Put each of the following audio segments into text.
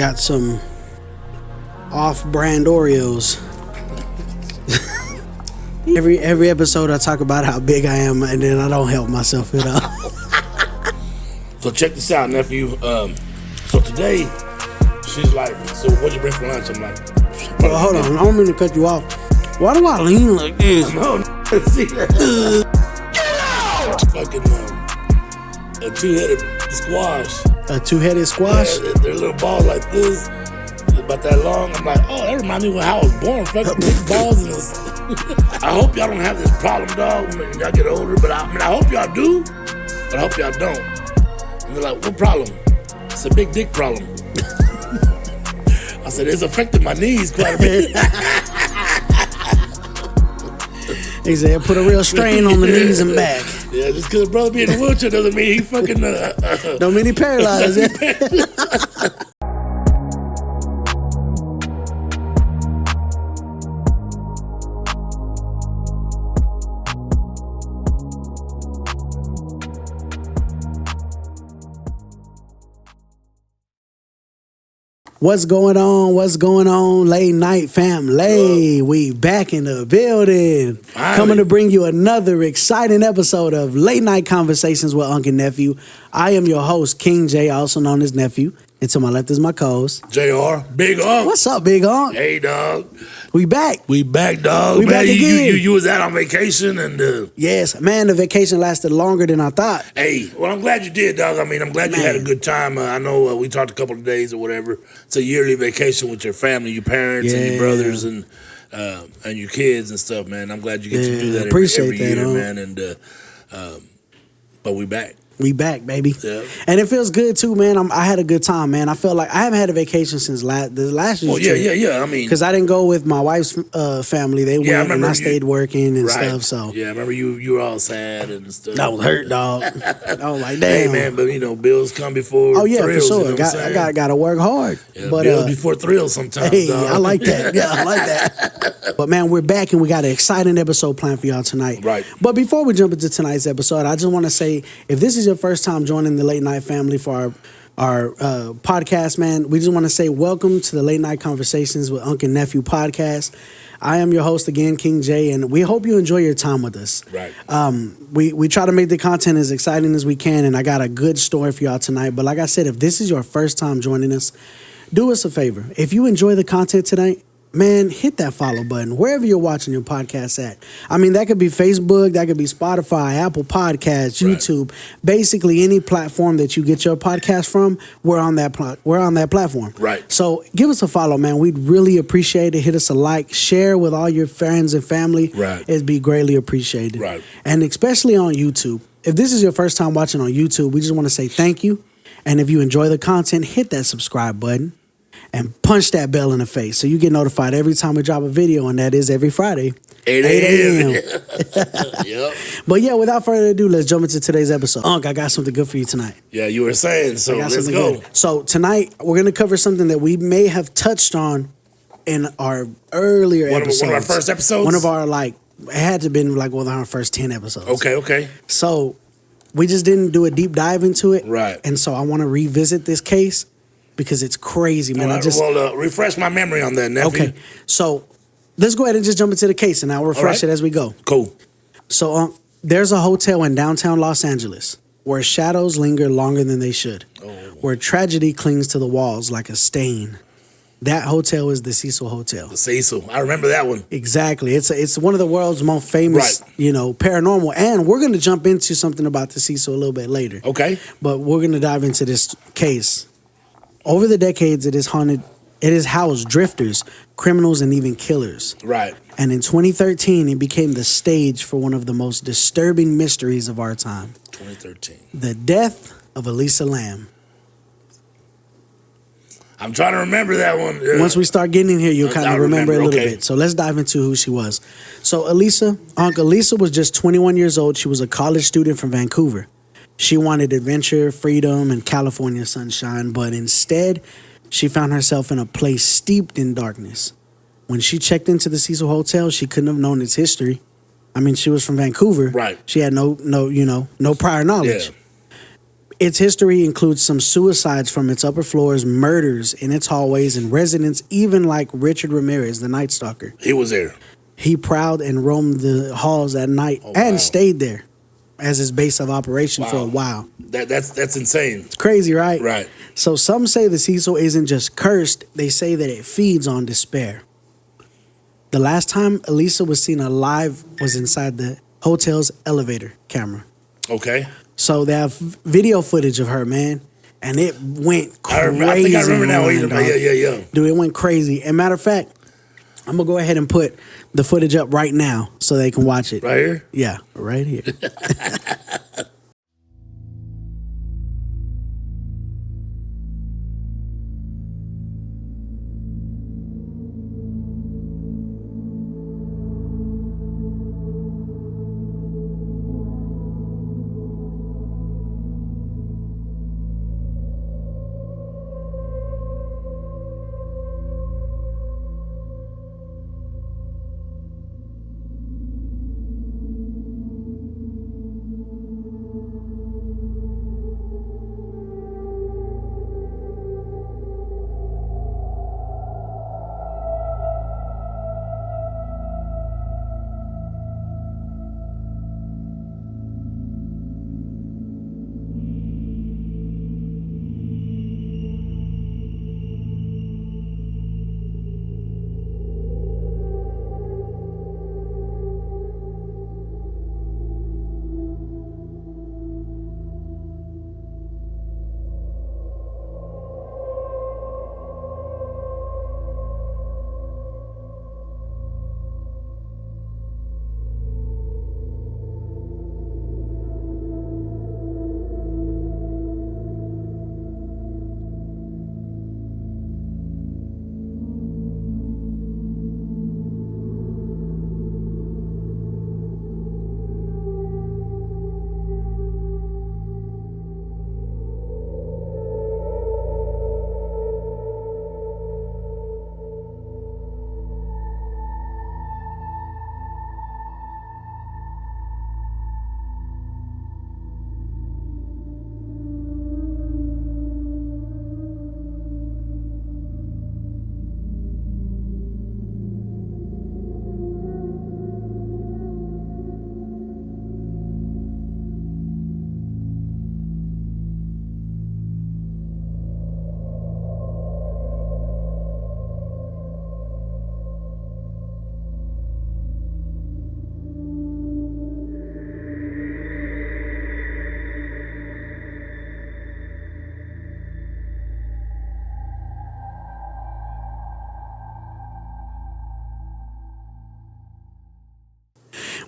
Got some off-brand Oreos. Every episode I talk about how big I am, and then I don't help myself at all. So check this out, nephew. So today, she's like, "So what'd you bring for lunch?" I'm like, well, hold on, I don't mean to cut you off. Why do I lean like this? No, see that? Fucking a two-headed squash. A two-headed squash? Yeah, they're little balls like this, about that long. I'm like, oh, that reminds me of how I was born. Fucking big balls in this. I hope y'all don't have this problem, dog, when y'all get older. But I hope y'all do, but I hope y'all don't. And they're like, what problem? It's a big dick problem. I said, it's affecting my knees quite a bit. He said, put a real strain on the knees and back. Yeah, just because brother be in a wheelchair doesn't mean he fucking... Don't mean he paralyzed. What's going on? What's going on, late night family? We back in the building. Finally. Coming to bring you another exciting episode of Late Night Conversations with Uncle Nephew. I am your host, King J, also known as Nephew. And to my left is my co-host, JR, Big Unc. What's up, Big Unc? Hey, dog. We back. We back, dog. We back again. You was out on vacation and... Yes, man, the vacation lasted longer than I thought. Hey, well, I'm glad you did, dog. I mean, I'm glad you had a good time. I know we talked a couple of days or whatever. It's a yearly vacation with your family, your parents, and your brothers, and your kids and stuff, man. I'm glad you get to do that every year, man. And but we back. We back, baby. Yeah. And it feels good, too, man. I had a good time, man. I felt like I haven't had a vacation since the last year's trip. Yeah. I mean... Because I didn't go with my wife's family. They went, and I stayed working and stuff, so... Yeah, I remember you were all sad and stuff. I was hurt, dog. I was like, damn. Hey, man, but, bills come before thrills. For sure. You know I got to work hard. Yeah, but, bills before thrills sometimes, hey, dog. I like that. Yeah, I like that. But, man, we're back, and we got an exciting episode planned for y'all tonight. Right. But before we jump into tonight's episode, I just want to say, if this is your first time joining the Late Night family for our podcast, man, we just want to say welcome to the Late Night Conversations with Uncle Nephew podcast. I am your host again, King J, and we hope you enjoy your time with us. Right. We try to make the content as exciting as we can, and I got a good story for y'all tonight. But like I said, if this is your first time joining us, do us a favor. If you enjoy the content tonight, man, hit that follow button wherever you're watching your podcast at. I mean, that could be Facebook, that could be Spotify, Apple Podcasts, YouTube, basically any platform that you get your podcast from. We're on that platform. Right. So give us a follow, man. We'd really appreciate it. Hit us a like, share with all your friends and family. Right. It'd be greatly appreciated. Right. And especially on YouTube. If this is your first time watching on YouTube, we just want to say thank you. And if you enjoy the content, hit that subscribe button. And punch that bell in the face so you get notified every time we drop a video, and that is every Friday, 8 a.m. Yep. But yeah, without further ado, let's jump into today's episode. Unc, I got something good for you tonight. Yeah, you were saying, so let's go. Good. So tonight, we're going to cover something that we may have touched on in our earlier episodes. One of our first episodes? One of our, it had to have been one of our first 10 episodes. Okay. So we just didn't do a deep dive into it. Right. And so I want to revisit this case. Because it's crazy, man. Refresh my memory on that, nephew. Okay, so let's go ahead and just jump into the case, and I'll refresh it as we go. Cool. So there's a hotel in downtown Los Angeles where shadows linger longer than they should, where tragedy clings to the walls like a stain. That hotel is the Cecil Hotel. The Cecil. I remember that one. Exactly. It's one of the world's most famous, paranormal. And we're going to jump into something about the Cecil a little bit later. Okay. But we're going to dive into this case. Over the decades, it has housed drifters, criminals, and even killers. Right. And in 2013, it became the stage for one of the most disturbing mysteries of our time. 2013. The death of Elisa Lam. I'm trying to remember that one. Yeah. Once we start getting in here, you'll kind of remember it a little bit. So let's dive into who she was. So Elisa was just 21 years old. She was a college student from Vancouver. She wanted adventure, freedom, and California sunshine, but instead, she found herself in a place steeped in darkness. When she checked into the Cecil Hotel, she couldn't have known its history. I mean, she was from Vancouver. Right. She had no prior knowledge. Yeah. Its history includes some suicides from its upper floors, murders in its hallways, and residents even like Richard Ramirez, the Night Stalker. He was there. He prowled and roamed the halls at night and stayed there as his base of operation for a while. That's insane. It's crazy, right? Right. So some say the Cecil isn't just cursed, they say that it feeds on despair. The last time Elisa was seen alive was inside the hotel's elevator camera. Okay. So they have video footage of her, man, and it went crazy. I think I remember now. Yeah. Dude, it went crazy. And matter of fact, I'm going to go ahead and put the footage up right now so they can watch it. Right here? Yeah, right here.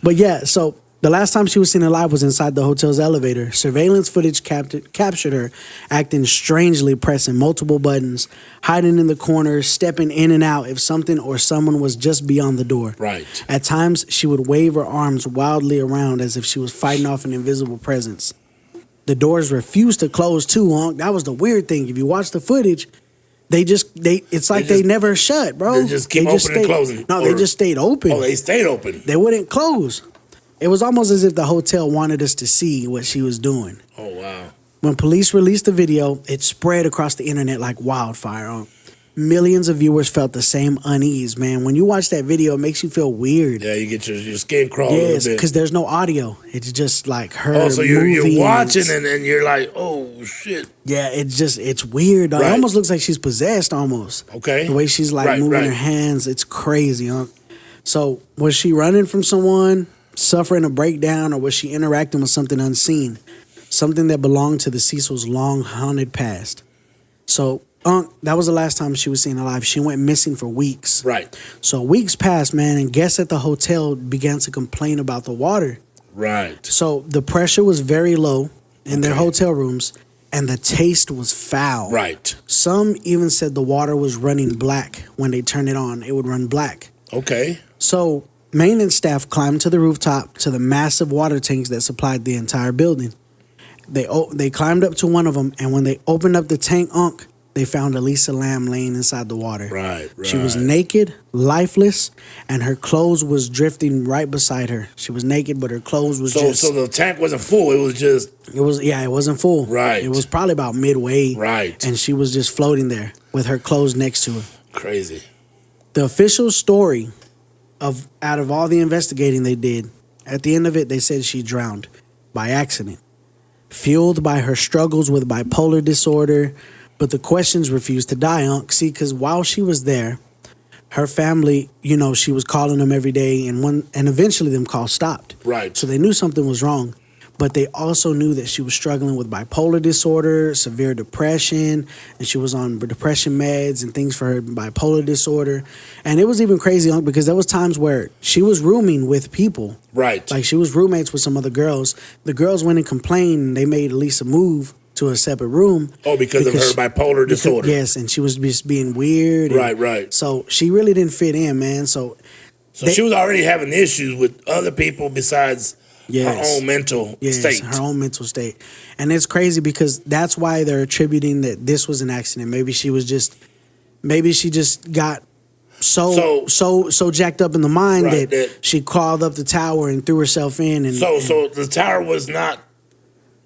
But yeah, so the last time she was seen alive was inside the hotel's elevator. Surveillance footage captured her acting strangely, pressing multiple buttons, hiding in the corners, stepping in and out if something or someone was just beyond the door. Right. At times, she would wave her arms wildly around as if she was fighting off an invisible presence. The doors refused to close too, Honk. That was the weird thing. If you watch the footage, it's like they never shut, bro. They just keep opening and closing. No, they just stayed open. Oh, they stayed open. They wouldn't close. It was almost as if the hotel wanted us to see what she was doing. Oh, wow. When police released the video, it spread across the internet like wildfire. Millions of viewers felt the same unease, man. When you watch that video, it makes you feel weird. Yeah, you get your skin crawl a little bit. Because there's no audio. It's just like her. Oh, so you're watching and you're like, oh, shit. Yeah, it's weird, dog. Right. It almost looks like she's possessed almost. Okay. The way she's like moving her hands, it's crazy, huh? So was she running from someone, suffering a breakdown, or was she interacting with something unseen? Something that belonged to the Cecil's long haunted past. So that was the last time she was seen alive. She went missing for weeks. Right. So weeks passed, man, and guests at the hotel began to complain about the water. Right. So the pressure was very low in their hotel rooms, and the taste was foul. Right. Some even said the water was running black. When they turned it on, it would run black. Okay. So maintenance staff climbed to the rooftop to the massive water tanks that supplied the entire building. They climbed up to one of them, and when they opened up the tank, they found Elisa Lam laying inside the water. Right. She was naked, lifeless, and her clothes was drifting right beside her. She was naked, but her clothes was just... So the tank wasn't full. It was just... It wasn't full. Right. It was probably about midway. Right. And she was just floating there with her clothes next to her. Crazy. The official story out of all the investigating they did, at the end of it, they said she drowned by accident, fueled by her struggles with bipolar disorder. But the questions refused to die, Unc. See, because while she was there, her family, she was calling them every day, and eventually them calls stopped. Right. So they knew something was wrong. But they also knew that she was struggling with bipolar disorder, severe depression, and she was on depression meds and things for her bipolar disorder. And it was even crazy, Unc, because there was times where she was rooming with people. Right. Like she was roommates with some other girls. The girls went and complained, and they made Elisa move to a separate room. Oh, because of her bipolar disorder. Yes, and she was just being weird. Right. So she really didn't fit in, man. So she was already having issues with other people besides her own mental state. Her own mental state. And it's crazy because that's why they're attributing that this was an accident. Maybe she just got so jacked up in the mind that she crawled up the tower and threw herself in. So the tower was not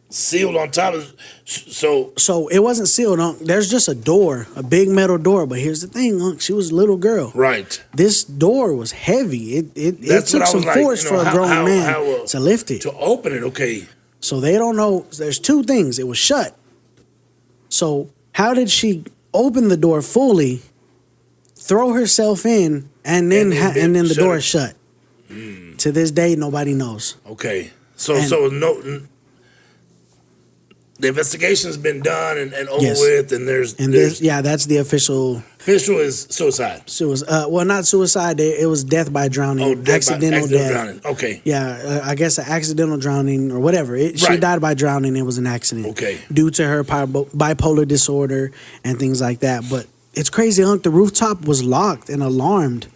sealed on top of So it wasn't sealed, Unc. There's just a door, a big metal door. But here's the thing, Unc. She was a little girl. Right. This door was heavy. It took some force for a grown man to lift it. To open it, okay. So they don't know. There's two things. It was shut. So how did she open the door fully, throw herself in, and then the door is shut? To this day, nobody knows. Okay. The investigation's been done and over with, and there's that's the official. Official is suicide. Well, not suicide. It was death by drowning. Accidental death. Drowning. Okay. Yeah, I guess an accidental drowning or whatever. She died by drowning. It was an accident. Okay. Due to her bipolar disorder and things like that. But it's crazy, Unc. The rooftop was locked and alarmed.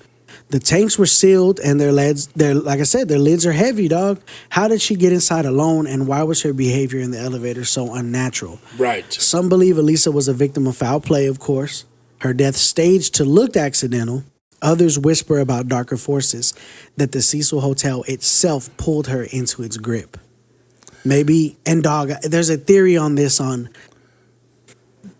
The tanks were sealed, and like I said, their lids are heavy, dog. How did she get inside alone, and why was her behavior in the elevator so unnatural? Right. Some believe Elisa was a victim of foul play, of course. Her death staged to look accidental. Others whisper about darker forces, that the Cecil Hotel itself pulled her into its grip. Maybe, and dog, there's a theory on this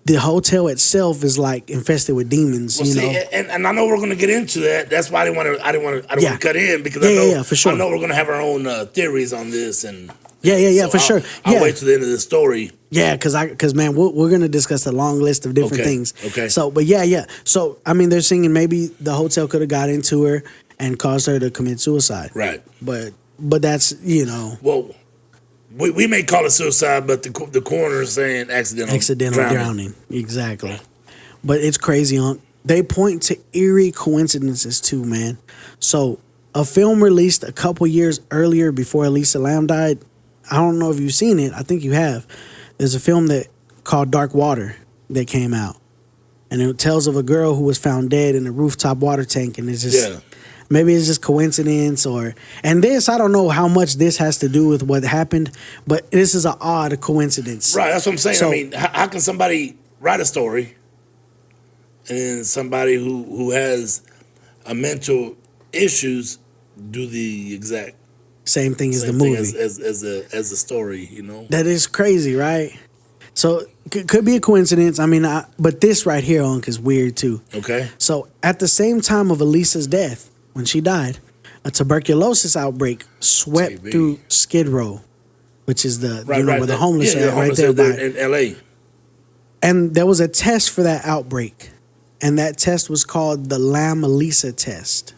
the hotel itself is like infested with demons, know. And I know we're going to get into that. That's why I didn't want to cut in because I know for sure. I know we're going to have our own theories on this and for sure. I'll wait till the end of the story. Yeah, because man, we're going to discuss a long list of different things. Okay. So, but so I mean, they're singing maybe the hotel could have got into her and caused her to commit suicide. Right. But that's Well. We may call it suicide, but the coroner is saying accidental drowning. Exactly. But it's crazy, Unc. They point to eerie coincidences too, man. So a film released a couple years earlier before Elisa Lam died. I don't know if you've seen it. I think you have. There's a film called Dark Water that came out. And it tells of a girl who was found dead in a rooftop water tank. And it's just... Maybe it's just coincidence and this, I don't know how much this has to do with what happened, but this is an odd coincidence. Right, that's what I'm saying. So, I mean, how can somebody write a story and somebody who has a mental issues do the exact same thing as the movie? As the story, That is crazy, right? So could be a coincidence. I mean, but this right here, Unc, is weird too. Okay. So at the same time of Elisa's death, when she died, a tuberculosis outbreak swept through Skid Row, which is where the homeless are right there in L.A. And there was a test for that outbreak, and that test was called the Lam-Elisa test.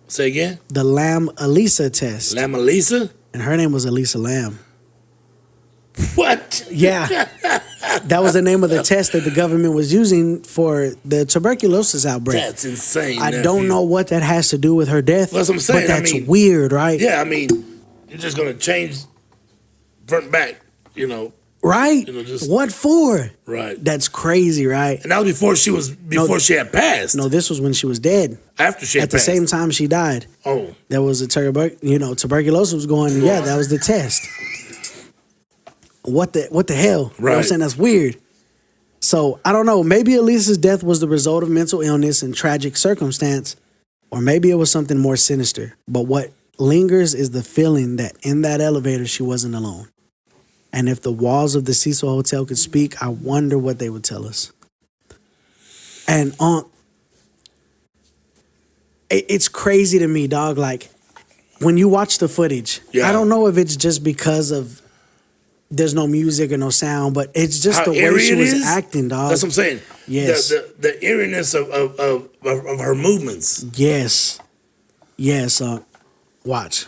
Say again? The Lam-Elisa test. Lam-Elisa? And her name was Elisa Lam. What? Yeah. That was the name of the test that the government was using for the tuberculosis outbreak. That's insane. I don't know what that has to do with her death. That's what I'm saying. But that's weird, right? Yeah, I mean, you're just going to change front and back, Right? What for? Right. That's crazy, right? And that was before she had passed. No, this was when she was dead. After she had passed. At the same time she died. Oh. There was a tuberculosis was going, that was the test. What the hell? Right. I'm saying? That's weird. So I don't know. Maybe Elisa's death was the result of mental illness and tragic circumstance, or maybe it was something more sinister. But what lingers is the feeling that in that elevator she wasn't alone. And if the walls of the Cecil Hotel could speak, I wonder what they would tell us. And it's crazy to me, dog. Like, when you watch the footage, I don't know if it's just because of there's no music or no sound, but it's just the way she was acting, dog. That's what I'm saying. Yes. The eeriness of her movements. Yes. Yes. Watch.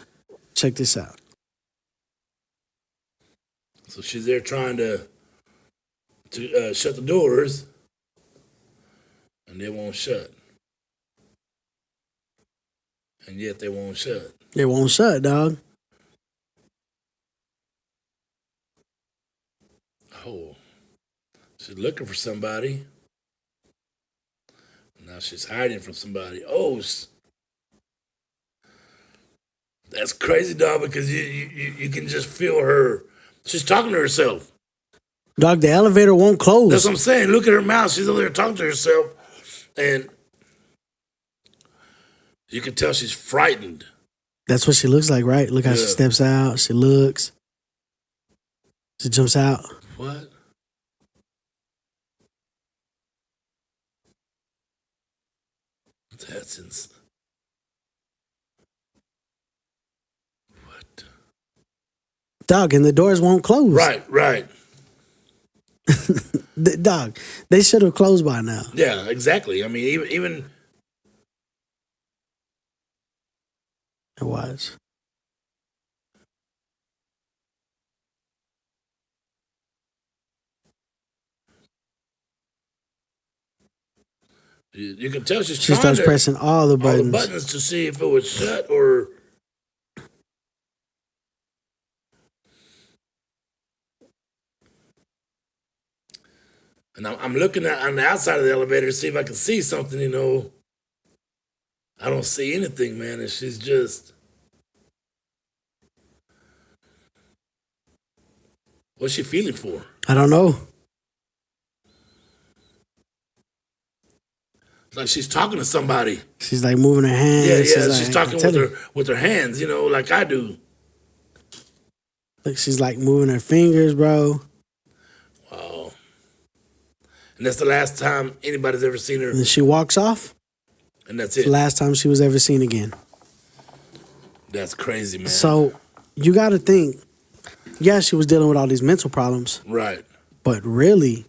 Check this out. So she's there trying to shut the doors, and they won't shut. And yet they won't shut. They won't shut, dog. Oh, she's looking for somebody. Now she's hiding from somebody. Oh, that's crazy, dog, because you can just feel her. She's talking to herself. Dog, the elevator won't close. That's what I'm saying. Look at her mouth. She's over there talking to herself. And you can tell she's frightened. That's what she looks like, right? Look how she steps out. She looks. She jumps out. What? That's insane. What? Dog, and the doors won't close. Right. Dog, they should have closed by now. Yeah, exactly. I mean, even It was. you can tell she starts pressing all the buttons. All the buttons to see if it was shut or. And I'm looking on the outside of the elevator to see if I can see something, I don't see anything, man. And she's just. What's she feeling for? I don't know. Like she's talking to somebody. She's like moving her hands. Yeah. She's talking with her hands, like I do. Like she's like moving her fingers, bro. Wow. And that's the last time anybody's ever seen her. And then she walks off. And that's it. The last time she was ever seen again. That's crazy, man. So you got to think, she was dealing with all these mental problems. Right. But really,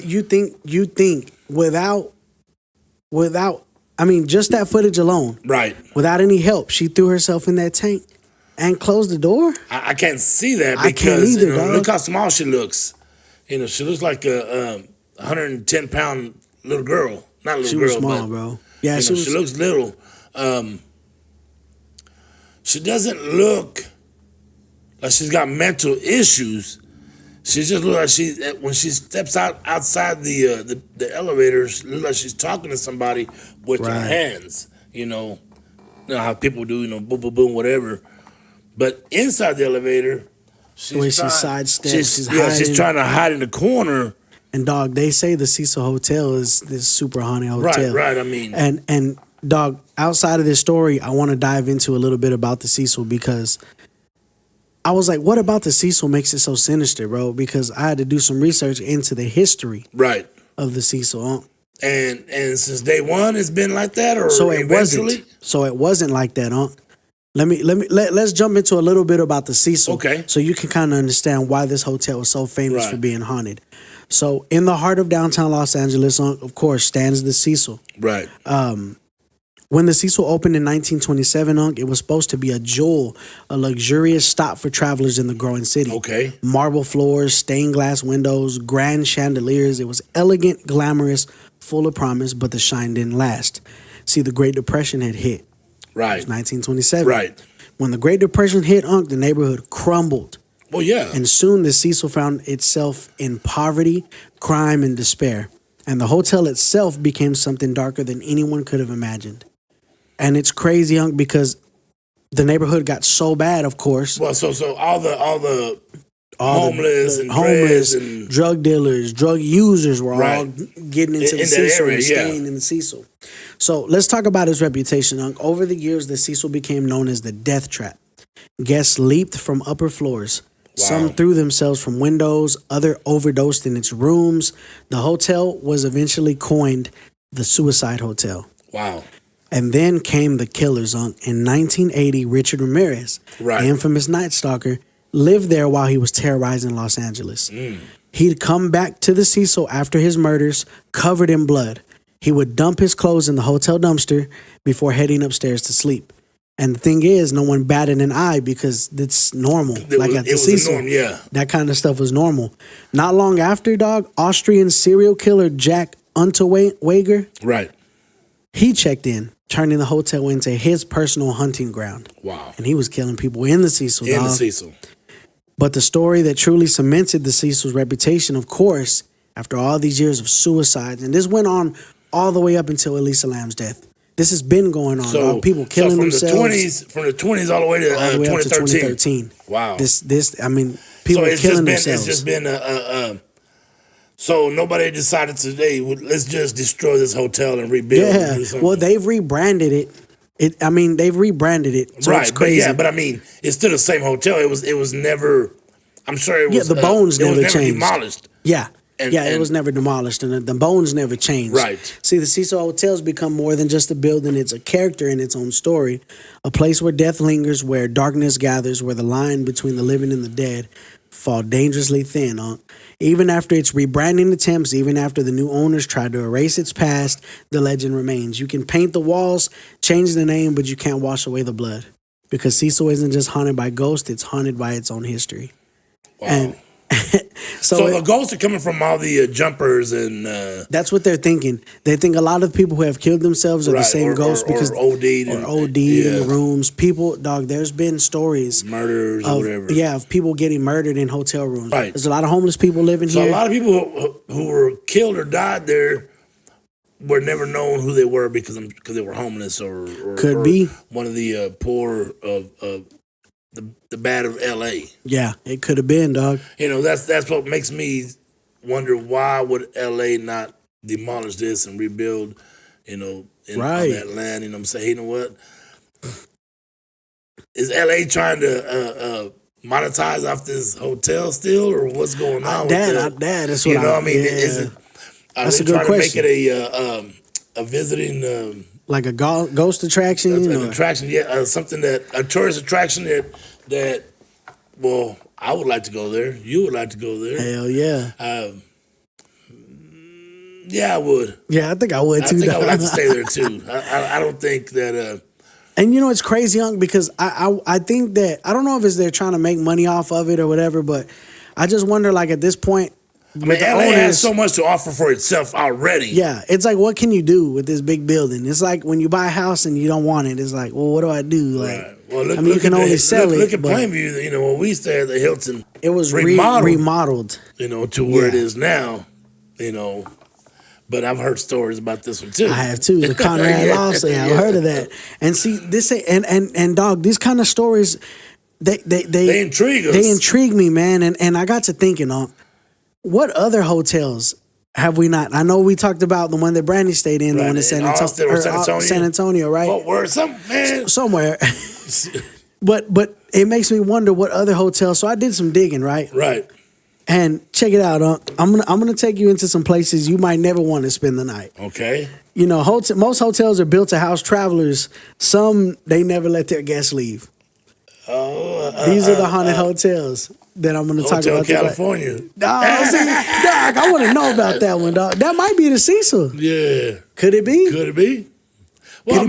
you think without, I mean, just that footage alone. Right. Without any help, she threw herself in that tank and closed the door? I can't see that because, I can't either, dog. Look how small she looks. She looks like a 110-pound little girl. Not a little girl, was small, but, bro. Yeah, she looks little. She doesn't look like she's got mental issues. She just looks like when she steps outside the elevator, she looks like she's talking to somebody with her hands. You know how people do, boom, boom, boom, whatever. But inside the elevator, she sidesteps, she's hiding. She's trying to hide in the corner. And dog, they say the Cecil Hotel is this super haunted hotel. Right. I mean, and dog, outside of this story, I want to dive into a little bit about the Cecil because I was like, what about the Cecil makes it so sinister, bro? Because I had to do some research into the history of the Cecil. And since day one, it's been like that, or so it eventually? wasn't. So it wasn't like that, Let's jump into a little bit about the Cecil. Okay. So you can kind of understand why this hotel is so famous for being haunted. So in the heart of downtown Los Angeles, of course, stands the Cecil. Right. When the Cecil opened in 1927, it was supposed to be a jewel, a luxurious stop for travelers in the growing city. Okay. Marble floors, stained glass windows, grand chandeliers. It was elegant, glamorous, full of promise, but the shine didn't last. See, the Great Depression had hit. Right. It was 1927. Right. When the Great Depression hit, the neighborhood crumbled. Well, yeah. And soon the Cecil found itself in poverty, crime, and despair. And the hotel itself became something darker than anyone could have imagined. And it's crazy, because the neighborhood got so bad, of course. Well, so all the homeless and homeless, and drug dealers, drug users were all getting into the that Cecil area, and staying in the Cecil. So let's talk about his reputation. Over the years, the Cecil became known as the Death Trap. Guests leaped from upper floors. Some threw themselves from windows, other overdosed in its rooms. The hotel was eventually coined the Suicide Hotel. Wow. And then came the killers. In 1980, Richard Ramirez, the infamous Night Stalker, lived there while he was terrorizing Los Angeles. He'd come back to the Cecil after his murders, covered in blood. He would dump his clothes in the hotel dumpster before heading upstairs to sleep. And the thing is, no one batted an eye because it's normal. At the Cecil, that kind of stuff was normal. Not long after, dog, Austrian serial killer Jack Unterweger, he checked in, turning the hotel into his personal hunting ground. Wow. And he was killing people in the Cecil, In the Cecil. But the story that truly cemented the Cecil's reputation, of course, after all these years of suicides, and this went on all the way up until Elisa Lam's death. This has been going on, dog. People killing themselves. From the 20s all the way to 2013. Wow. People killing themselves. It's just been so nobody decided today, let's just destroy this hotel and rebuild it. Yeah, well, they've rebranded it. They've rebranded it. So it's crazy. But it's still the same hotel. It was never, I'm sure it was. The bones never changed. Demolished. Yeah. It was never demolished, and the bones never changed. Right. See, the Cecil Hotel's become more than just a building. It's a character in its own story, a place where death lingers, where darkness gathers, where the line between the living and the dead fall dangerously thin. Even after its rebranding attempts, even after the new owners tried to erase its past, the legend remains. You can paint the walls, change the name, but you can't wash away the blood. Because Cecil isn't just haunted by ghosts, it's haunted by its own history. Wow. And so the ghosts are coming from all the jumpers and that's what they're thinking. They think a lot of the people who have killed themselves are the same ghosts because OD'd in the rooms. People, dog. There's been stories, murders, or whatever. Yeah, of people getting murdered in hotel rooms. Right. There's a lot of homeless people living here. So a lot of people who were killed or died there were never known who they were because they were homeless or could be one of the poor of the bad of L.A. Yeah, it could have been, dog. That's what makes me wonder, why would L.A. not demolish this and rebuild, on that land? I'm saying, you know what? Is L.A. trying to monetize off this hotel still, or what's going on? That's what I mean. Is it? That's a good question. To make it a visiting. Like a ghost attraction? An attraction, something a tourist attraction that, well, I would like to go there. You would like to go there. Hell yeah. Yeah, I would. Yeah, I think I would too. I think I would like to stay there too. I don't think that. And it's crazy, Young, because I think that, I don't know if it's they're trying to make money off of it or whatever, but I just wonder, like, at this point, LA has so much to offer for itself already. Yeah, it's like, what can you do with this big building? It's like when you buy a house and you don't want it. It's like, well, what do I do? Like, right. Well, you can only sell it. Look at Plainview. When we stayed at the Hilton, it was remodeled. To where it is now. But I've heard stories about this one too. I have too. The Conrad Lawson. I've heard of that. And see, this and dog, these kind of stories, they intrigue us. They intrigue me, man. And I got to thinking, what other hotels have we not? I know we talked about the one that Brandy stayed in, the one in San Antonio, right? Somewhere. But it makes me wonder what other hotels. So I did some digging, right? Right. And check it out. I'm gonna take you into some places you might never want to spend the night. Okay. Most hotels are built to house travelers. Some they never let their guests leave. These are the haunted hotels that I'm going to talk about. Hotel California. Dog, I want to know about that one, dog. That might be the Cecil. Yeah. Could it be? Could it be? Well,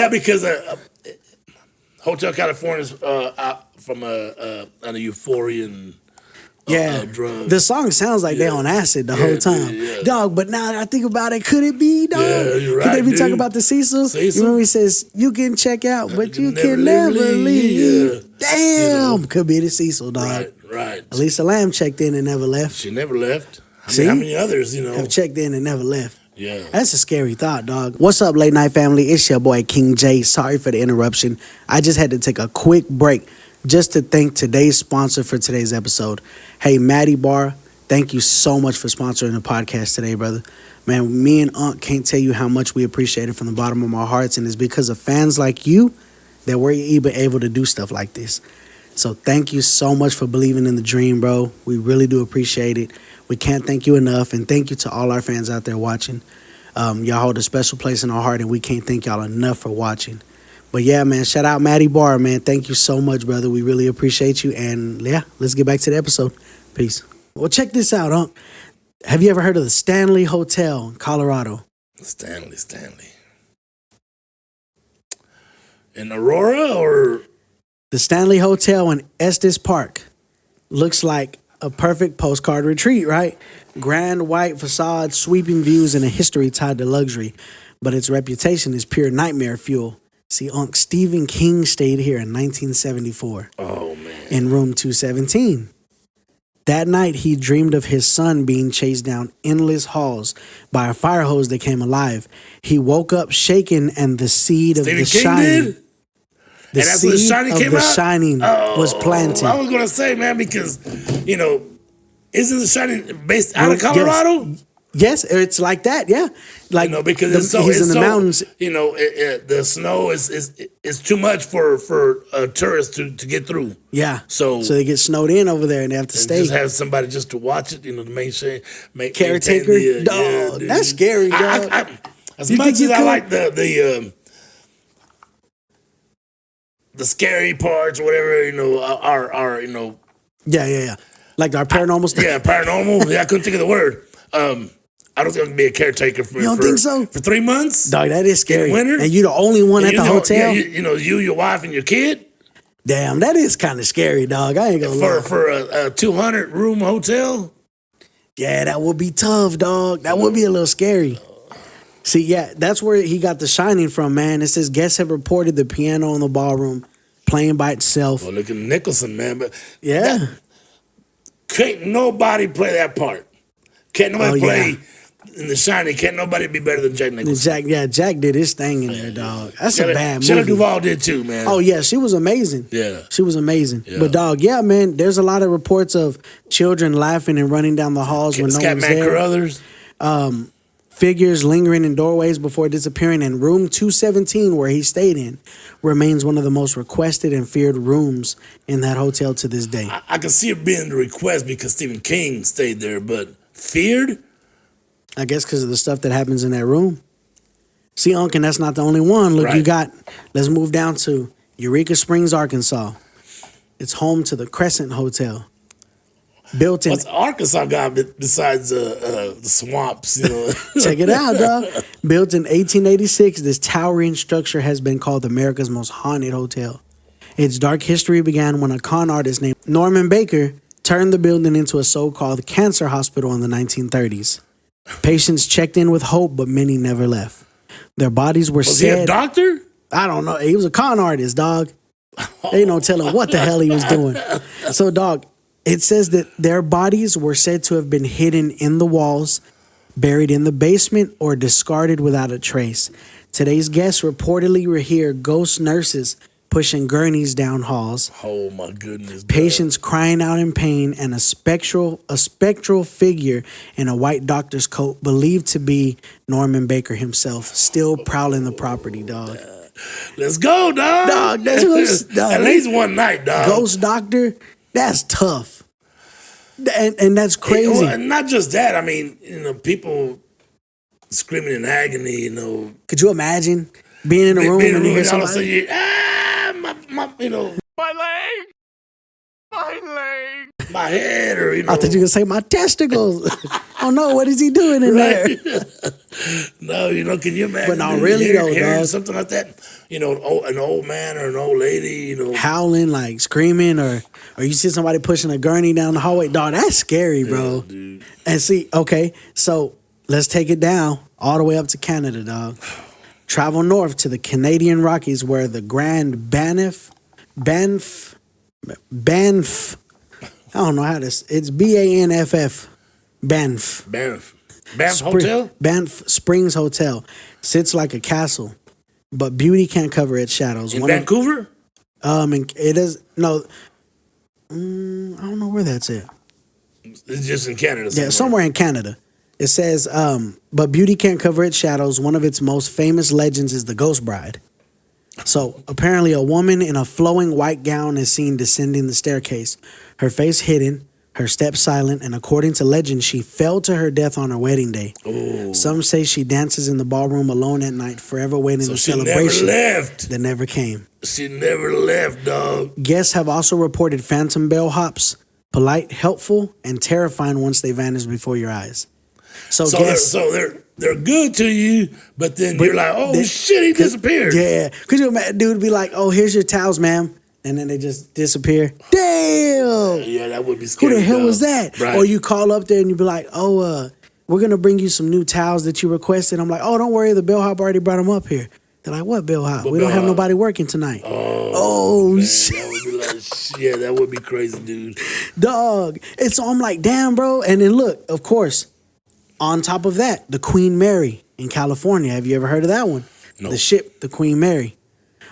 because Hotel California is from a euphorian drug. The song sounds like they're on acid the whole time. Yeah. Dog, but now that I think about it, could it be, dog? Yeah, you're right, could they be talking about the Cecil? You remember he says, you can check out, but you can never leave. Yeah. Damn! Could be the Cecil, dog. Right. Elisa Lam checked in and never left. She never left. How many others, have checked in and never left? Yeah. That's a scary thought, dog. What's up, late night family? It's your boy, King J. Sorry for the interruption. I just had to take a quick break just to thank today's sponsor for today's episode. Hey, Maddie Bar, thank you so much for sponsoring the podcast today, brother. Man, me and Unc can't tell you how much we appreciate it from the bottom of our hearts, and it's because of fans like you that we're even able to do stuff like this. So thank you so much for believing in the dream, bro. We really do appreciate it. We can't thank you enough, and thank you to all our fans out there watching. Y'all hold a special place in our heart, and we can't thank y'all enough for watching. But yeah, man, shout out Maddie Barr, man. Thank you so much, brother. We really appreciate you. And yeah, let's get back to the episode. Peace. Well, check this out, Unc. Have you ever heard of the Stanley Hotel in Colorado? Stanley. In Aurora or? The Stanley Hotel in Estes Park looks like a perfect postcard retreat, right? Grand white facade, sweeping views, and a history tied to luxury. But its reputation is pure nightmare fuel. See, Unc, Stephen King stayed here in 1974. Oh, man. In room 217. That night, he dreamed of his son being chased down endless halls by a fire hose that came alive. He woke up shaken, and the seed of the shining... The seed of the shining was planted. I was going to say, man, because, isn't the Shining based out of Colorado? Yes, it's like that, yeah. Like, because he's in the mountains. The snow is too much for tourists to get through. Yeah. So they get snowed in over there and they have to stay. Just have somebody just to watch it, to make caretaker. Dog, that's scary, dog. As much as I like the scary parts, or whatever, are Yeah. Like our paranormal stuff. Yeah, paranormal. Yeah, I couldn't think of the word. I don't think I can be a caretaker for. You don't think so? For 3 months, dog. That is scary. In winter, and you the only one at the hotel. Yeah, you, your wife, and your kid. Damn, that is kind of scary, dog. I ain't gonna lie. For a 200 room hotel. Yeah, that would be tough, dog. That would be a little scary. See, yeah, that's where he got The Shining from, man. It says guests have reported the piano in the ballroom playing by itself. Well, look at Nicholson, man. But yeah, can't nobody play that part. Can't nobody play in The Shining. Can't nobody be better than Jack Nicholson. Jack did his thing in there, dog. That's a bad movie. Shelley Duvall did too, man. Oh yeah, she was amazing. Yeah, she was amazing. Yeah. But dog, yeah, man, there's a lot of reports of children laughing and running down the halls when no one's there. Carruthers. Figures lingering in doorways before disappearing. And room 217, where he stayed in, remains one of the most requested and feared rooms in that hotel to this day. I can see it being the request because Stephen King stayed there, but feared? I guess because of the stuff that happens in that room. See, Unc, and that's not the only one. Look, let's move down to Eureka Springs, Arkansas. It's home to the Crescent Hotel. Built in... What's Arkansas got besides the swamps? Check it out, dog. Built in 1886, this towering structure has been called America's most haunted hotel. Its dark history began when a con artist named Norman Baker turned the building into a so-called cancer hospital in the 1930s. Patients checked in with hope, but many never left. Their bodies were Was he a doctor? I don't know. He was a con artist, dog. They don't tell him what the hell he was doing. So, dog, it says that their bodies were said to have been hidden in the walls, buried in the basement, or discarded without a trace. Today's guests reportedly were here ghost nurses pushing gurneys down halls. Oh my goodness! Patients crying out in pain, and a spectral figure in a white doctor's coat, believed to be Norman Baker himself, still prowling the property, dog. Let's go, dog. Dog, that's what's dog. At least one night, dog. Ghost doctor, that's tough. And that's crazy. And not just that. I mean, people screaming in agony. Could you imagine being in a room and you hear somebody? My leg, my head, or I thought you were gonna say my testicles. Oh no, what is he doing in there? No, can you imagine? But not really hearing dog. Something like that. An old man or an old lady, howling, like screaming, or you see somebody pushing a gurney down the hallway. Dog, that's scary, bro. Yeah, dude. And see, okay, so let's take it down all the way up to Canada, dog. Travel north to the Canadian Rockies, where the Grand Banff, I don't know how this. It's Banff, Banff. Banff Hotel? Banff Springs Hotel sits like a castle, but beauty can't cover its shadows. In Vancouver? And it is no. I don't know where that's at. It's just in Canada. Yeah, somewhere in Canada. It says, but beauty can't cover its shadows. One of its most famous legends is the Ghost Bride. So apparently, a woman in a flowing white gown is seen descending the staircase, her face hidden, her steps silent, and according to legend, she fell to her death on her wedding day. Ooh. Some say she dances in the ballroom alone at night, forever waiting So the she celebration never left. that never came. She never left, dog. Guests have also reported phantom bellhops, polite, helpful, and terrifying once they vanish before your eyes. So they're good to you, but then you're like, oh shit, he disappeared. Yeah, could you imagine? Dude would be like, "Oh, here's your towels, ma'am," and then they just disappear. Damn. Yeah, that would be scary. Who the hell was that? Right. Or you call up there and you be like, "Oh, we're gonna bring you some new towels that you requested." I'm like, "Oh, don't worry, the bellhop already brought them up here." They're like, "What bellhop? We don't have nobody working tonight." Oh man, shit. that would be like, yeah, that would be crazy, dude. Dog. And so I'm like, damn, bro. And then look, of course, on top of that, the Queen Mary in California. Have you ever heard of that one? No. The ship, the Queen Mary.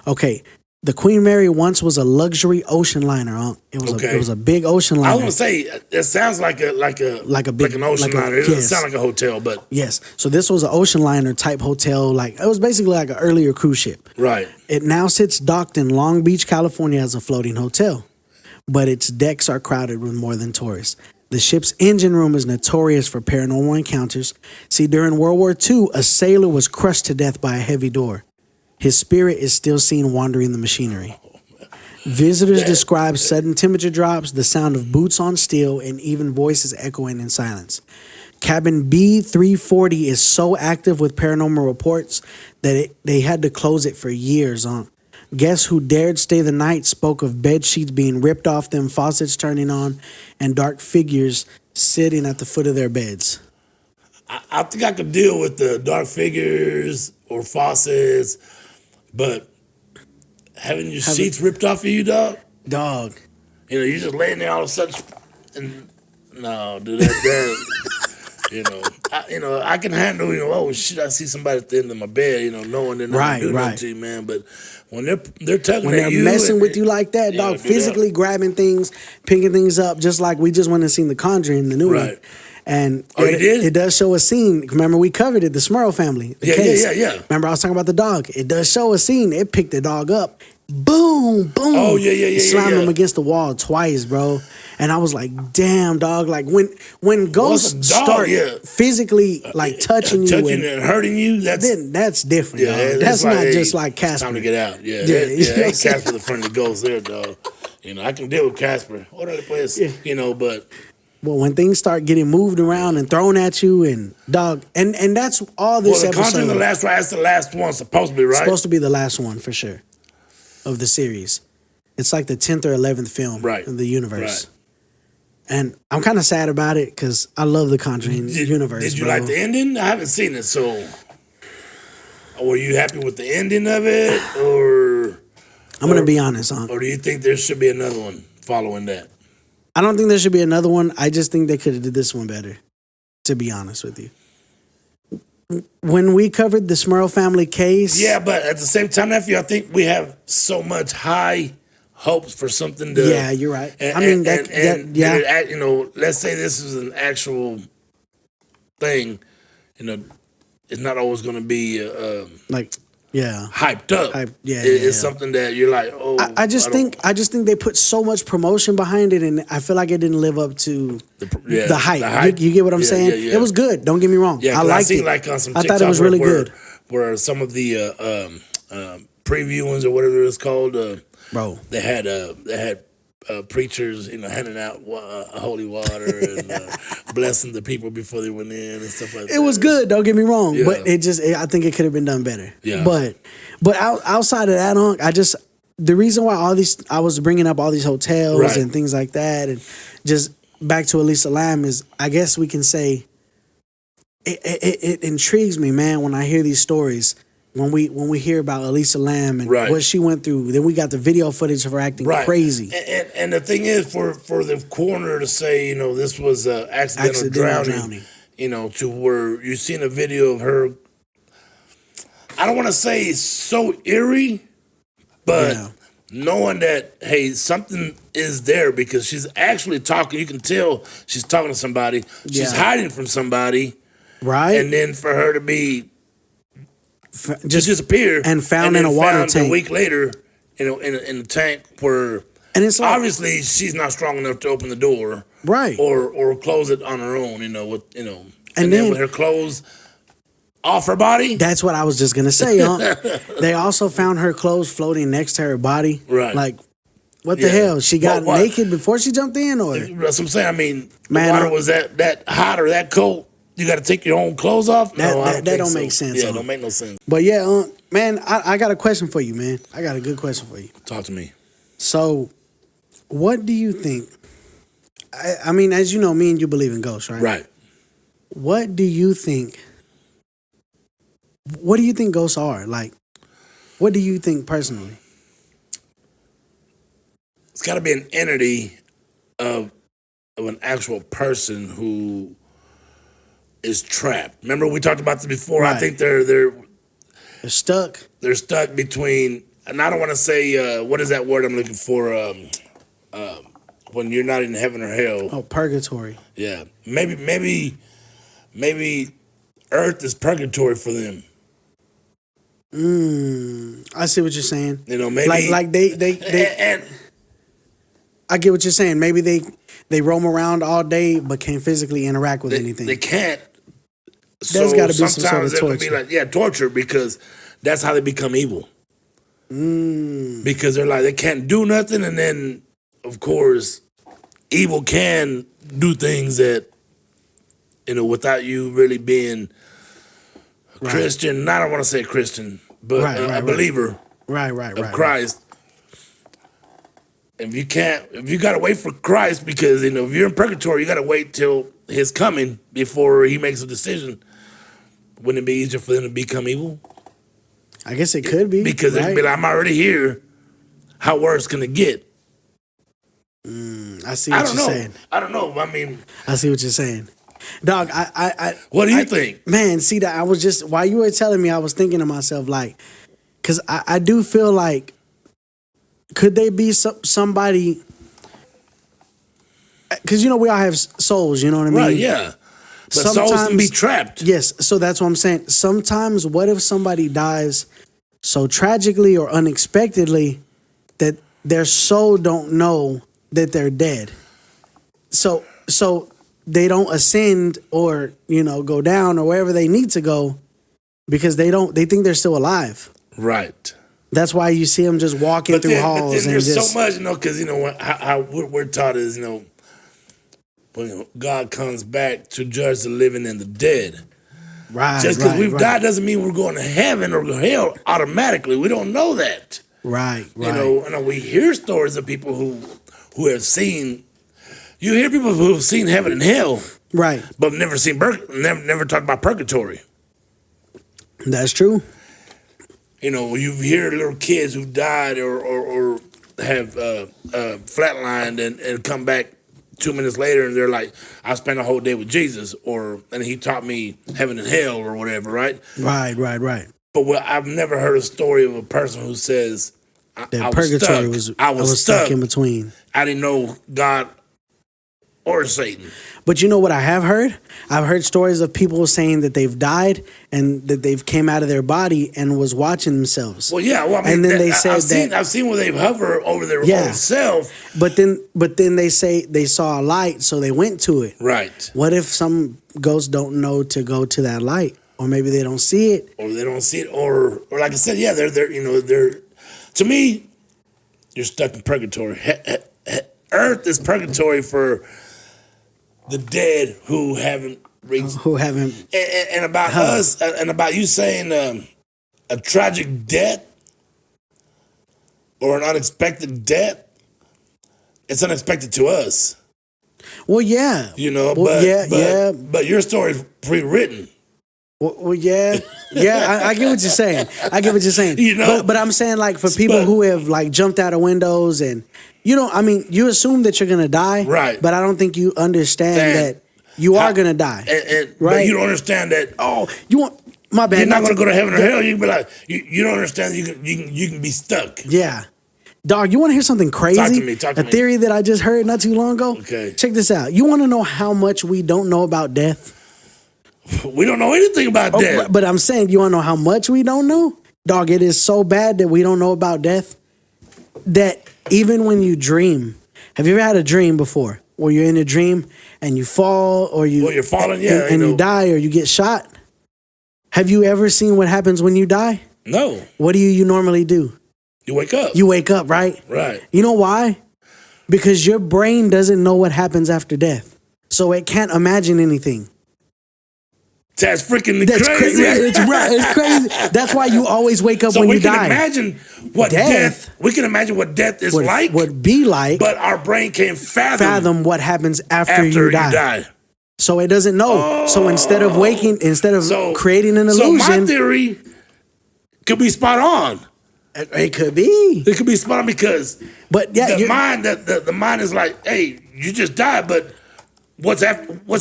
Okay. The Queen Mary once was a luxury ocean liner. It was a big ocean liner. I was gonna say it sounds like an ocean liner. It doesn't sound like a hotel, but yes. So this was an ocean liner type hotel. Like it was basically like an earlier cruise ship. right. It now sits docked in Long Beach, California, as a floating hotel, but its decks are crowded with more than tourists. The ship's engine room is notorious for paranormal encounters. See, during World War II, a sailor was crushed to death by a heavy door. His spirit is still seen wandering the machinery. Visitors describe sudden temperature drops, the sound of boots on steel, and even voices echoing in silence. Cabin B340 is so active with paranormal reports that they had to close it for years. Guests who dared stay the night spoke of bed sheets being ripped off them, faucets turning on, and dark figures sitting at the foot of their beds. I think I could deal with the dark figures or faucets, but having your sheets ripped off of you, dog. You know, you're just laying there all of a sudden, and no, dude, that I can handle, oh shit, I see somebody at the end of my bed, knowing they're not gonna do nothing to you, man. But when they're tugging when at they're you, messing with you like that, dog, physically grabbing things, picking things up, just like we just went and seen The Conjuring, the new one. And it does show a scene. Remember, we covered it, the Smurl family. Yeah. Remember, I was talking about the dog. It does show a scene. It picked the dog up. Boom, boom. Oh, yeah. Slammed him against the wall twice, bro. And I was like, damn, dog. Like, when ghosts start physically, like, touching you and hurting you, that's different, dog. That's not just like Casper. Time to get out. Yeah, Casper the friendly ghost there, dog. I can deal with Casper. What other place? But... Well, when things start getting moved around and thrown at you, and dog, and that's all this episode. Conjuring that's the last one, supposed to be, right? It's supposed to be the last one for sure of the series. It's like the 10th or 11th film in the universe. Right. And I'm kind of sad about it because I love the Conjuring universe. Did you like the ending? I haven't seen it, so were you happy with the ending of it, or? I'm gonna be honest, or do you think there should be another one following that? I don't think there should be another one. I just think they could have did this one better, to be honest with you. When we covered the Smurl family case... Yeah, but at the same time, nephew, I think we have so much high hopes for something to... Yeah, you're right. Let's say this is an actual thing, it's not always going to be... hyped up. It's something that you're like, oh. I just think they put so much promotion behind it, and I feel like it didn't live up to the hype. You get what I'm saying? Yeah. It was good. Don't get me wrong. Yeah, I liked it. Like on some I thought it was really good. Where some of the previewings or whatever it's called, bro, they had preachers, handing out holy water and blessing the people before they went in and stuff like that. It was good. Don't get me wrong, but I think it could have been done better. Yeah. But outside of that, the reason why I was bringing up all these hotels and things like that, and just back to Elisa Lam is, I guess we can say, it intrigues me, man, when I hear these stories. When we hear about Elisa Lam and what she went through, then we got the video footage of her acting crazy. And the thing is, for the coroner to say, this was accidental drowning, to where you've seen a video of her. I don't want to say it's so eerie, but knowing that, hey, something is there because she's actually talking. You can tell she's talking to somebody. She's hiding from somebody. Right. And then for her to be just disappear and found in a water tank a week later, in a tank where, and it's like, obviously she's not strong enough to open the door, right, or close it on her own. And then with her clothes off her body. That's what I was just gonna say. They also found her clothes floating next to her body. Right. Like, what the hell? She got naked before she jumped in, or that's what I'm saying. I mean, man, the water was that hot or that cold. You got to take your own clothes off. That don't make sense. Yeah, it don't make no sense. But yeah, man, I got a question for you, man. I got a good question for you. Talk to me. So, what do you think? I mean, as you know, me and you believe in ghosts, right? Right. What do you think? What do you think ghosts are? Like, what do you think personally? It's got to be an entity of an actual person who is trapped. Remember we talked about this before. Right. I think they're stuck. They're stuck between, and I don't want to say what is that word I'm looking for? When you're not in heaven or hell. Oh, purgatory. Yeah, maybe Earth is purgatory for them. I see what you're saying. Maybe like they and I get what you're saying. Maybe they roam around all day but can't physically interact with anything. They can't. There's got to be some sort of torture. Be torture, because that's how they become evil. Because they're like, they can't do nothing, and then, of course, evil can do things that, without you really being a Christian. I don't want to say Christian, but a believer of Christ. If you gotta wait for Christ, because if you're in purgatory, you gotta wait till His coming before He makes a decision. Wouldn't it be easier for them to become evil? I guess it could be, because they'd be like, I'm already here. How worse can it get? I see what you're saying. I don't know. I mean, I see what you're saying, dog. What do you think, man? See that I was just, while you were telling me, I was thinking to myself, like, because I do feel like, could they be somebody? Because we all have souls, you know what I mean? Right? Yeah. But sometimes souls can be trapped. Yes. So that's what I'm saying. Sometimes, what if somebody dies so tragically or unexpectedly that their soul don't know that they're dead? So they don't ascend or go down or wherever they need to go, because they think they're still alive. Right. That's why you see them just walking through halls. But then there's so much, because how we're taught is, when God comes back to judge the living and the dead. Right. Just because we've died doesn't mean we're going to heaven or hell automatically. We don't know that. Right. And we hear stories of people who have seen. You hear people who have seen heaven and hell, right? But never never talked about purgatory. That's true. You hear little kids who died or have flatlined and come back 2 minutes later, and they're like, I spent a whole day with Jesus, and He taught me heaven and hell or whatever, right? Right. But I've never heard a story of a person who says, that purgatory was stuck in between. I didn't know God or Satan. But you know what I have heard? I've heard stories of people saying that they've died and that they've came out of their body and was watching themselves. Well, yeah. Well, I mean, and then they said I've seen where they've hovered over their own self. But then they say they saw a light, so they went to it. Right. What if some ghosts don't know to go to that light, or maybe they don't see it, or like I said, yeah, they're. To me, you're stuck in purgatory. Earth is purgatory for the dead who haven't reached. And about us, and about you saying a tragic death or an unexpected death, it's unexpected to us. Well, yeah. But your story's pre-written. Well, yeah. I get what you're saying. But I'm saying, like, for people who have like jumped out of windows and you assume that you're gonna die, right? But I don't think you understand that you are gonna die, right? But you don't understand that. Oh, you want my bad? You're not gonna go to heaven or hell. You can be like, you don't understand. You can be stuck. Yeah, Dog, you want to hear something crazy? Talk to A me. theory that I just heard not too long ago? Okay. Check this out. You want to know how much we don't know about death? We don't know anything about death. But I'm saying, you want to know how much we don't know? Dog, it is so bad that we don't know about death that even when you dream, have you ever had a dream before where you're in a dream and you fall or you're falling, yeah. and you die or you get shot? Have you ever seen what happens when you die? No. What do you normally do? You wake up. You wake up, right? Right. You know why? Because your brain doesn't know what happens after death. So it can't imagine anything. That's freaking That's crazy. It's right. It's crazy. That's why you always wake up So when we you can die. imagine what death. We can imagine what death is like. Would be like. But our brain can't fathom What happens after you die. So it doesn't know. So instead of creating an illusion. So my theory could be spot on. It could be. It could be spot on because but yeah, the mind is like, hey, you just died, but what's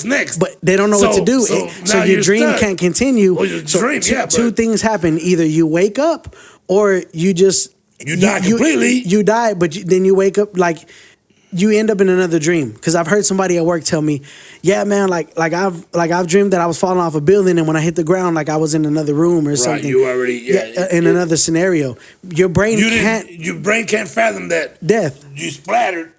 next? But they don't know what to do. So your dream can't continue. Well, your dream, two things happen. Either you wake up or you just die completely. You die, but then you wake up like you end up in another dream. Because I've heard somebody at work tell me, yeah, man, like I've dreamed that I was falling off a building, and when I hit the ground, like I was in another room or something. You already in another scenario. Your brain can't fathom that death. You splattered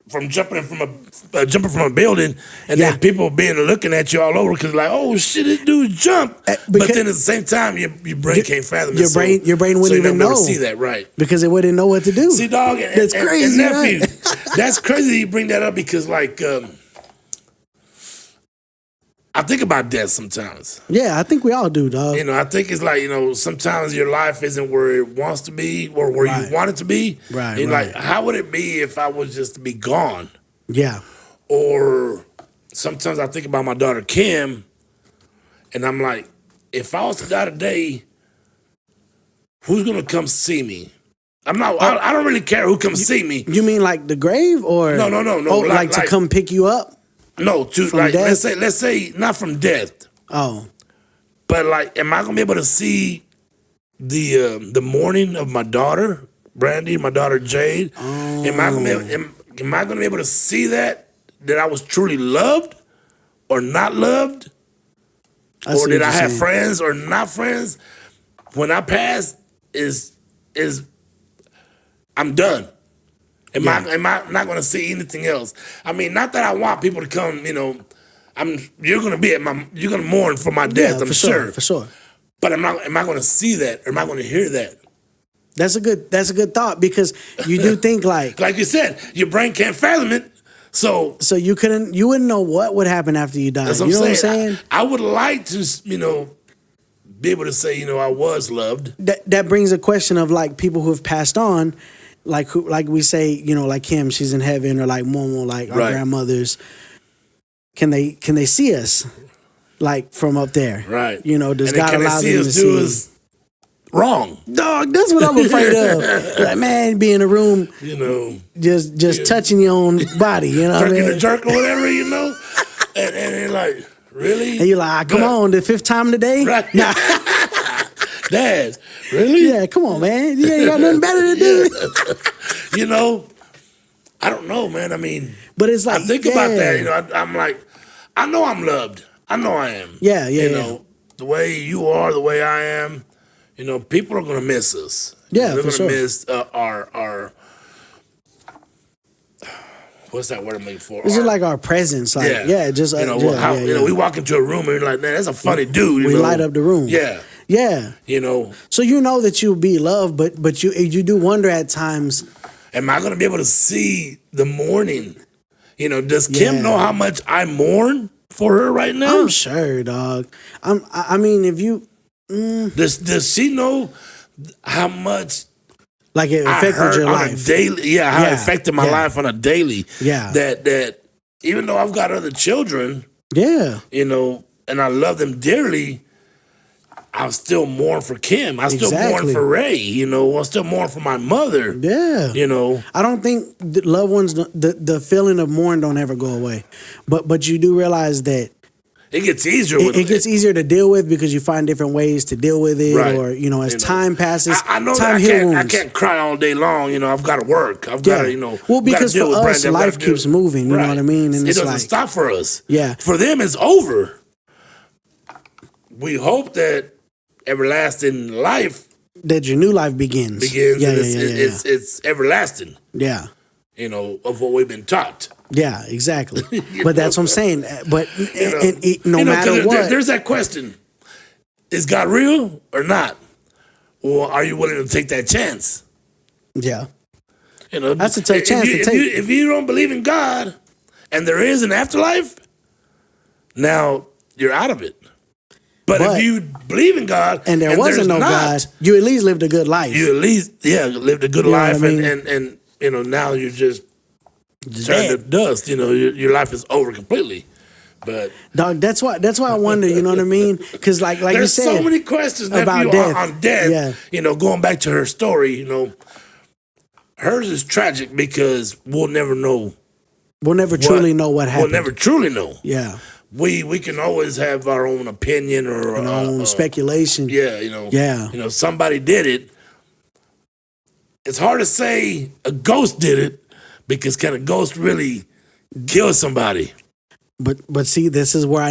from jumping from a building, and then people looking at you all over because like, oh shit, this dude jumped. But then at the same time, your brain can't fathom it. Your brain wouldn't even know. See that, right? Because it wouldn't know what to do. See, dog, that's crazy. And nephew, that's crazy. You bring that up because like. I think about death sometimes. Yeah, I think we all do, dog. I think it's like, sometimes your life isn't where it wants to be or where you want it to be. Right. And like, how would it be if I was just to be gone? Yeah. Or sometimes I think about my daughter Kim, and I'm like, if I was to die today, who's gonna come see me? I don't really care who comes see me. You mean like the grave or no? Oh, like to come pick you up? No, let's say not from death. Oh. But like, am I gonna be able to see the mourning of my daughter, Brandy, my daughter Jade? Oh. Am I gonna be able to see that I was truly loved or not loved? Or did I have friends or not friends? When I pass, I'm done. Am I not going to see anything else? I mean, not that I want people to come. You're going to mourn for my death. I'm sure, for sure. But am I going to see that? Or am I going to hear that? That's a good thought because you do think like you said, your brain can't fathom it. So you wouldn't know what would happen after you died. You know what I'm saying? I would like to, be able to say, I was loved. That brings a question of like people who have passed on. Like we say, like Kim, she's in heaven, or like Momo, like our grandmothers. Can they see us, like from up there? Right. Does God allow them to see us? Wrong, dog. That's what I'm afraid of. Like, man, be in a room, just touching your own body, a jerk or whatever, and like, really? And you're like, come on, the fifth time today, right? Nah. Dad, really? Yeah, come on, man. You ain't got nothing better to do. I don't know, man. I mean, but it's like I think about that. I'm like, I know I'm loved. I know I am. Yeah. The way you are, the way I am. People are gonna miss us. Yeah, they're for gonna sure. miss our. What's that word I'm looking for? It's just like our presence, like we walk into a room and you're like, man, that's a funny dude. We light up the room. Yeah. Yeah. So that you'll be loved, but you do wonder at times. Am I gonna be able to see the mourning? Does Kim know how much I mourn for her right now? I'm sure, dog. I mean, if you does she know how much like it affected your life daily? Yeah, how it affected my life on a daily. Yeah. That even though I've got other children, and I love them dearly, I still mourn for Kim. I still mourn for Ray. I still mourn for my mother. Yeah. I don't think the loved ones, the feeling of mourn don't ever go away. But you do realize that it gets easier. It gets easier to deal with because you find different ways to deal with it, Right. or as time passes, I know time that heals wounds. I can't cry all day long. I've got to work. I've got to, Well, because for us, life keeps moving. You know what I mean? And it doesn't stop for us. Yeah. For them, it's over. We hope that everlasting life that your new life begins. It's everlasting. Yeah. Of what we've been taught. Yeah, exactly. But that's what I'm saying. But no matter what, there's that question: is God real or not? Or are you willing to take that chance? Yeah. That's a tough chance to take. If you don't believe in God and there is an afterlife, now you're out of it. But if you believe in God and there wasn't no God, you at least lived a good life. You at least lived a good life, and now you're just turned to dust. Your life is over completely. But dog, that's why I wonder. You know what I mean? Because like you there's said, so many questions about death. On death. Yeah. Going back to her story. Hers is tragic because we'll never know. We'll never truly know what happened. We'll never truly know. Yeah. We can always have our own opinion or our own speculation. Yeah, Yeah. Somebody did it. It's hard to say a ghost did it because can a ghost really kill somebody? But see, this is where I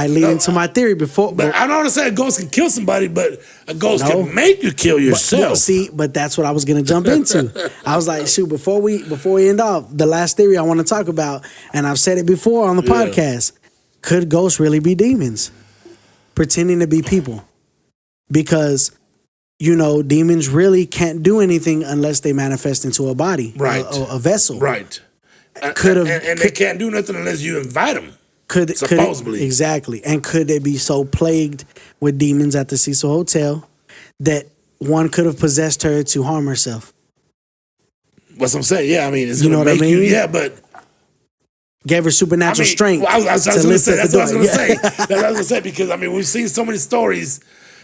lead into my theory before. But I don't want to say a ghost can kill somebody, but a ghost can make you kill yourself. But that's what I was gonna jump into. I was like, shoot, before we end off, the last theory I want to talk about, and I've said it before on the podcast. Could ghosts really be demons pretending to be people? Because, demons really can't do anything unless they manifest into a body, right? A vessel, right? They can't do nothing unless you invite them. Supposedly. Exactly. And could they be so plagued with demons at the Cecil Hotel that one could have possessed her to harm herself? What's I'm saying? Yeah, I mean, it's you know what I mean? Yeah, but. Gave her supernatural strength. I was going to say. That's what I was going to say. That's what I was going to say because we've seen so many stories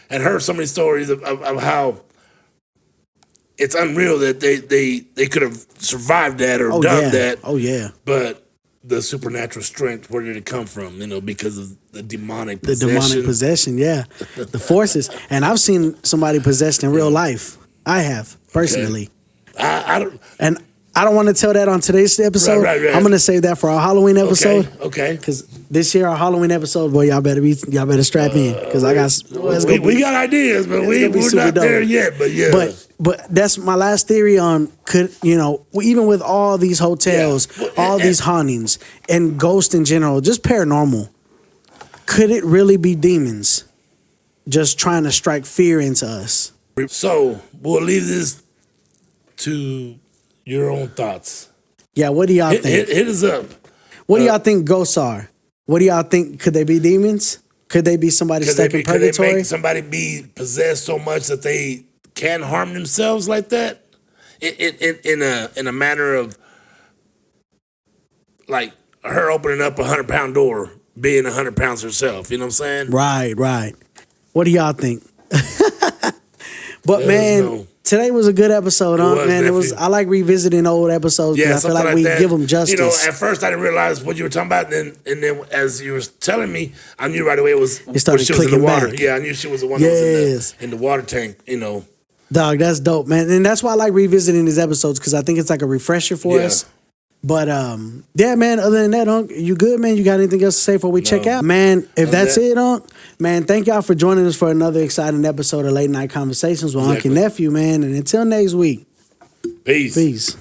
and heard so many stories of how it's unreal that they could have survived that or done that. Oh yeah. But the supernatural strength, where did it come from? Because of the demonic possession. The demonic possession, yeah. The forces. And I've seen somebody possessed in real life. I have personally. Okay. I don't want to tell that on today's episode. Right. I'm going to save that for our Halloween episode. Okay. Because this year, our Halloween episode, boy, y'all better strap in. Because we got ideas, but we're not there yet. But yeah. But that's my last theory on even with all these hotels, all these hauntings, and ghosts in general, just paranormal, could it really be demons just trying to strike fear into us? So we'll leave this to your own thoughts. Yeah, what do y'all think? Hit us up. What do y'all think ghosts are? What do y'all think? Could they be demons? Could they be somebody stuck in purgatory? Could they make somebody be possessed so much that they can harm themselves like that? In a manner of like her opening up a 100-pound door, being 100 pounds herself. You know what I'm saying? Right. What do y'all think? But man, today was a good episode, huh? Man, it was. I like revisiting old episodes because I feel like we give them justice. At first I didn't realize what you were talking about, and then as you were telling me, I knew right away it started she was in the water. Back. Yeah, I knew she was the one that was in the water tank. Dog, that's dope, man, and that's why I like revisiting these episodes because I think it's like a refresher for us. But yeah, man. Other than that, Unc, you good, man? You got anything else to say before we check out, man? If that's it, Unc, man, thank y'all for joining us for another exciting episode of Late Night Conversations with Unc and Nephew, man. And until next week, peace.